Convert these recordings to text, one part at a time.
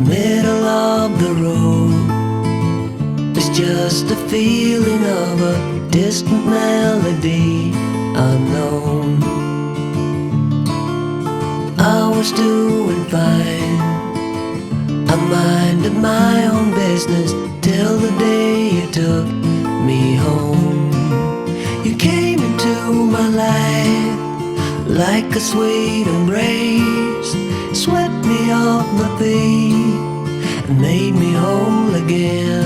middle of the road. It's just a feeling of a distant melody unknown. I was doing fine, I minded my own business till the day you took me home. You came into my life like a sweet embrace, swept me off my feet and made me whole again.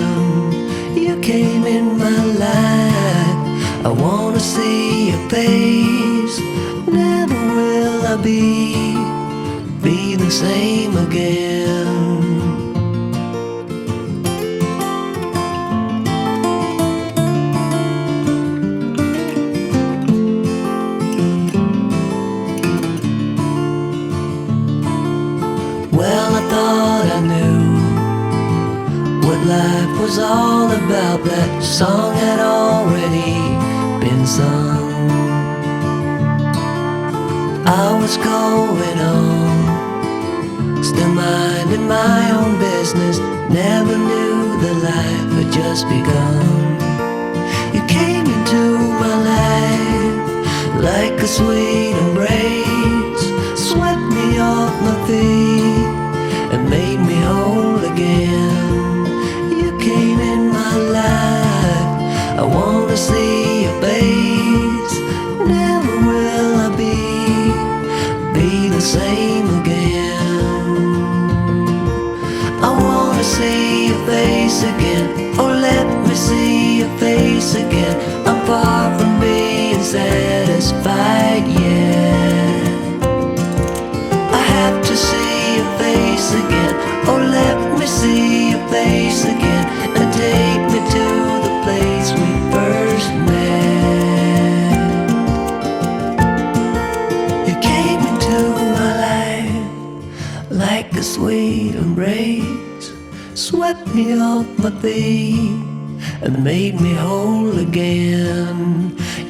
You came in my life, I wanna see your face. Never will I be the same again. Well, I thought I knew what life was all about. That song had already been sung. I was going on, still minding my own business. Never knew that life had just begun. You came into my life like a sweet embrace, swept me off my feet and made me whole again. You came in my life, I wanna see your face. Never will I be the same again. I wanna see your face again, oh let me see your face again. I'm far from being satisfied yet. I have to see your face again, oh let me see your face again, and take me to the place we first met. You came into my life like a sweet embrace, swept me off my feet and made me whole again.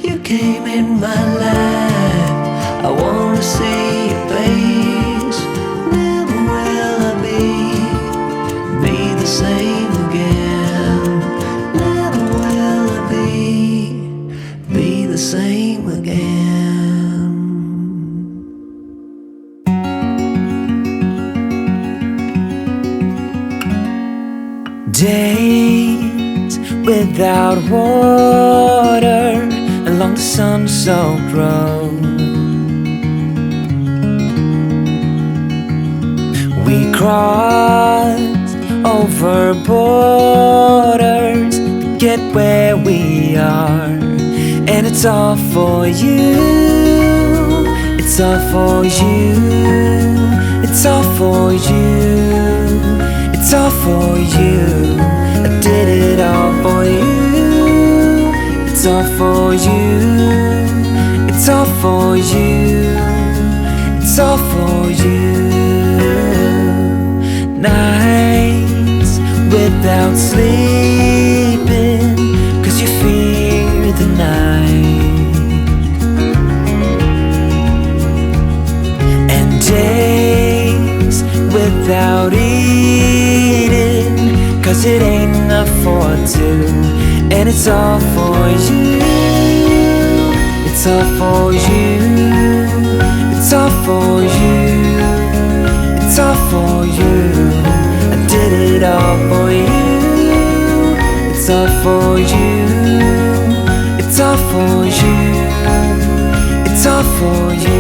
You came in my life, I wanna see your face. Never will I be the same again. Never will I be the same again. Days without water along the sun-soaked road. We crossed over borders to get where we are, and it's all for you. It's all for you. It's all for you. It's all for you. I did it all for you. It's all for you. It's all for you. It's all for you. Nights without sleeping 'cause you fear the night, and days without eating 'cause it ain't enough for two, and it's all for you. It's all for you. It's all for you. It's all for you. I did it all for you. It's all for you. It's all for you. It's all for you.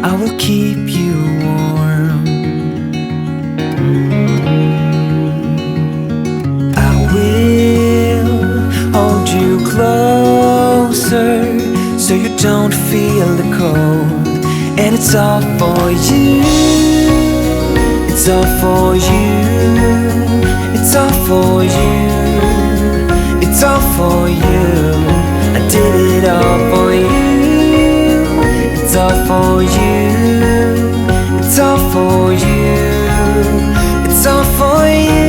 I will keep you warm. I will hold you closer so you don't feel the cold. And it's all for you. It's all for you. It's It's all for you, it's all for you. I did it all for you. It's all for you, it's all for you. It's all for you.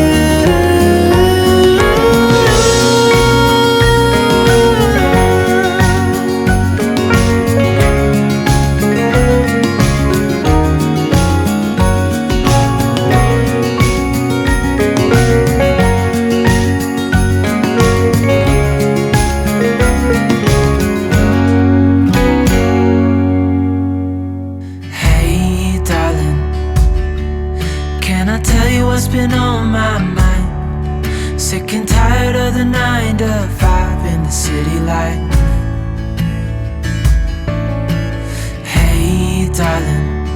Can I tell you what's been on my mind? Sick and tired of the 9 to 5 in the city light. Hey darling,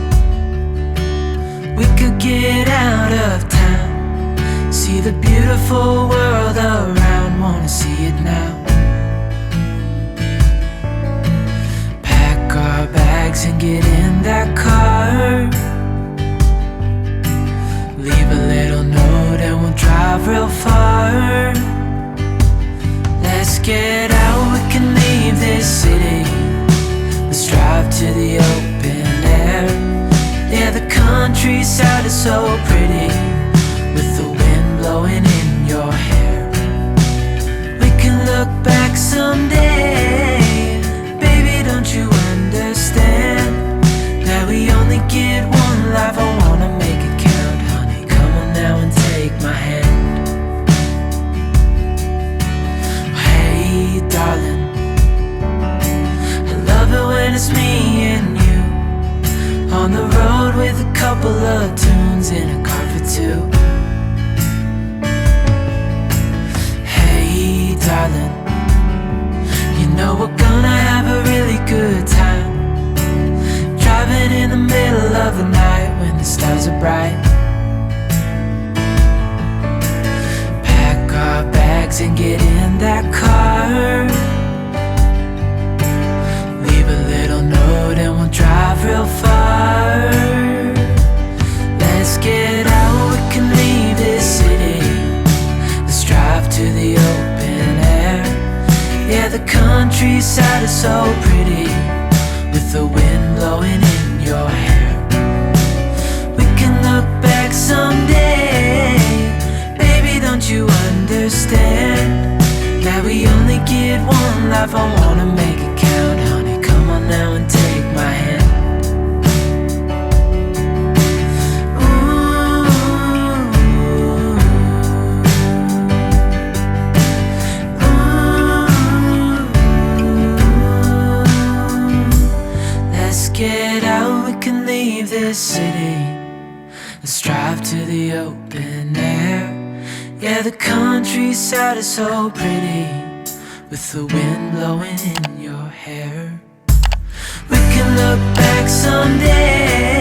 we could get out of town, see the beautiful world around, wanna see it now. Pack our bags and get in that car, leave a little note and we'll drive real far. Let's get out, we can leave this city. Let's drive to the open air. Yeah, the countryside is so pretty, with the wind blowing in your hair. We can look back someday. Baby, don't you understand that we only get one life? I wanna make it count, honey. Come on now and take my hand. Hey darling, I love it when it's me and you, on the road with a couple of tunes in a car for two. Hey darling, you know we're gonna have a really good time, driving in the middle of the night when the stars are bright. Pack our bags and get in that car, leave a little note and we'll drive real far. Let's get out, we can leave this city. Let's drive to the open air. Yeah, the countryside is so pretty, with the wind blowing in your hair. We can look back someday. Baby, don't you understand that we only get one life? I wanna make it count, honey. Come on now and take my hand. Get out, we can leave this city. Let's drive to the open air. Yeah, the countryside is so pretty, with the wind blowing in your hair. We can look back someday.